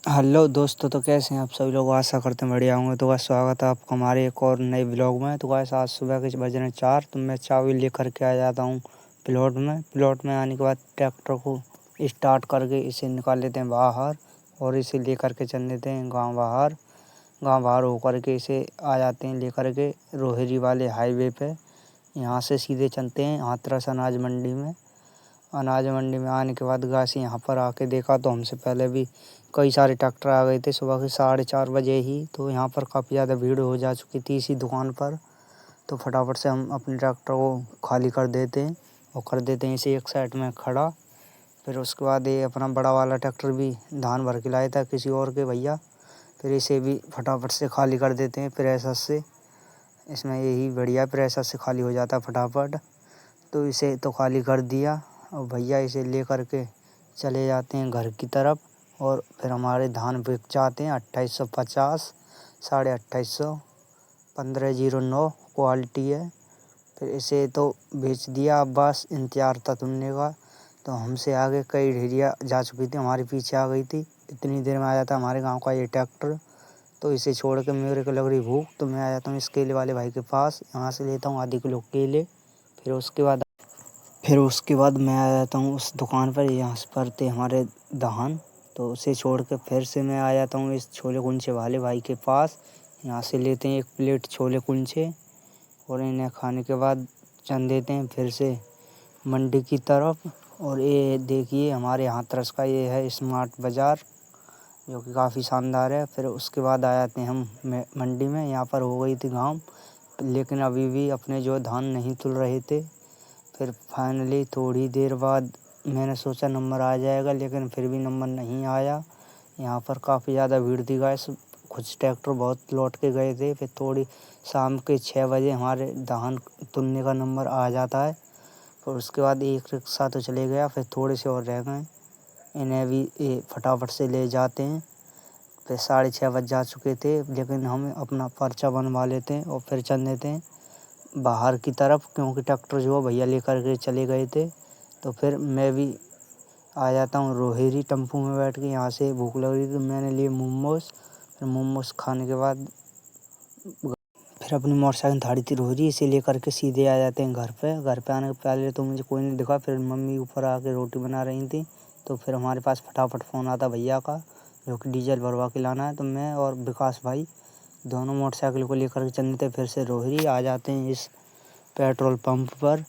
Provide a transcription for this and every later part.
Hello दोस्तों, तो कैसे हैं आप सभी लोग। आशा करते हैं बढ़िया होंगे। तो बस स्वागत है आपका हमारे एक और नए ब्लॉग में। तो बस आज सुबह के बज रहे हैं 4, तो मैं चाबी लेकर के आ जाता हूँ प्लॉट में आने के बाद ट्रैक्टर को स्टार्ट करके इसे निकाल लेते हैं बाहर और इसे लेकर के चल देते हैं गाँव बाहर होकर के इसे आ जाते हैं लेकर के रोहिरी वाले हाईवे पे। यहाँ से सीधे चलते हैं हाथरस अनाज मंडी में आने के बाद गासी यहाँ पर आके देखा तो हमसे पहले भी कई सारे ट्रैक्टर आ गए थे सुबह के 4:30 बजे ही। तो यहाँ पर काफ़ी ज़्यादा भीड़ हो जा चुकी थी इसी दुकान पर। तो फटाफट से हम अपने ट्रैक्टर को खाली कर देते हैं और कर देते हैं इसे एक साइड में खड़ा। फिर उसके बाद ये अपना बड़ा वाला ट्रैक्टर भी धान भर के लाया था किसी और के भैया। फिर इसे भी फटाफट से खाली कर देते हैं प्रेशर से। इसमें यही बढ़िया प्रेशर से खाली हो जाता है फटाफट। तो इसे तो खाली कर दिया और भैया इसे लेकर के चले जाते हैं घर की तरफ। और फिर हमारे धान बिक जाते हैं 2850, 2850, 1509 क्वालिटी है। फिर इसे तो बेच दिया। अब बस इंतजार था तुमने का। तो हमसे आगे कई ढेरिया जा चुकी थी, हमारे पीछे आ गई थी। इतनी देर में आ जाता हमारे गांव का ये ट्रैक्टर। तो इसे छोड़ के मेरे को लग रही भूख, तो मैं आ जाता हूँ इस केले वाले भाई के पास। यहाँ से लेता हूँ आधी किलो केले। फिर उसके बाद मैं आ जाता हूँ उस दुकान पर। यहाँ पर थे हमारे धान। तो उसे छोड़ के फिर से मैं आ जाता हूँ इस छोले कुलचे वाले भाई के पास। यहाँ से लेते हैं 1 प्लेट छोले कुलचे और इन्हें खाने के बाद चल देते हैं फिर से मंडी की तरफ। और ये देखिए हमारे हाथरस का ये है स्मार्ट बाज़ार, जो कि काफ़ी शानदार है। फिर उसके बाद आ जाते हैं हम मंडी में। यहाँ पर हो गई थी घाम, लेकिन अभी भी अपने जो धान नहीं तुल रहे थे। फिर फाइनली थोड़ी देर बाद मैंने सोचा नंबर आ जाएगा, लेकिन फिर भी नंबर नहीं आया। यहाँ पर काफ़ी ज़्यादा भीड़ थी गाइस। कुछ ट्रैक्टर बहुत लौट के गए थे। फिर थोड़ी शाम के 6 बजे हमारे धान तुलने का नंबर आ जाता है। फिर उसके बाद एक रिक्शा तो चले गया, फिर थोड़े से और रह गए। इन्हें भी फटाफट से ले जाते हैं। फिर 6:30 बज जा चुके थे, लेकिन हम अपना पर्चा बनवा लेते हैं और फिर चल देते हैं बाहर की तरफ, क्योंकि ट्रैक्टर जो भैया लेकर के चले गए थे। तो फिर मैं भी आ जाता हूँ रोहिरी टेम्पू में बैठ के। यहाँ से भूख लग रही थी तो मैंने लिए मोमोज। फिर मोमोज खाने के बाद फिर अपनी मोटरसाइकिल थाड़ी थी रोहिरी, इसे लेकर के सीधे आ जाते हैं घर पे। घर पे आने के पहले तो मुझे कोई नहीं दिखा। फिर मम्मी ऊपर आके रोटी बना रही थी। तो फिर हमारे पास फटाफट फ़ोन आता भैया का, जो कि डीजल भरवा के लाना है। तो मैं और विकास भाई दोनों मोटरसाइकिल को लेकर के चलते फिर से रोहिरी आ जाते हैं इस पेट्रोल पंप पर।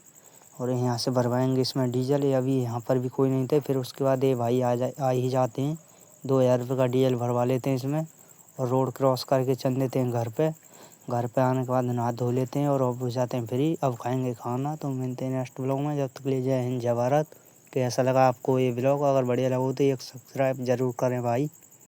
और यहाँ से भरवाएंगे इसमें डीजल। ये अभी यहाँ पर भी कोई नहीं थे। फिर उसके बाद ये भाई आ ही जाते हैं। 2000 रुपये का डीजल भरवा लेते हैं इसमें और रोड क्रॉस करके चल देते हैं घर पे। घर पे आने के बाद नहा धो लेते हैं और अब हो जाते हैं फ्री। अब खाएंगे खाना। तो मिलते हैं नेक्स्ट ब्लॉग में। जब तक ले जय हिंद जय भारत। कैसा लगा आपको ये ब्लॉग? अगर बढ़िया लगा हो तो एक सब्सक्राइब ज़रूर करें भाई।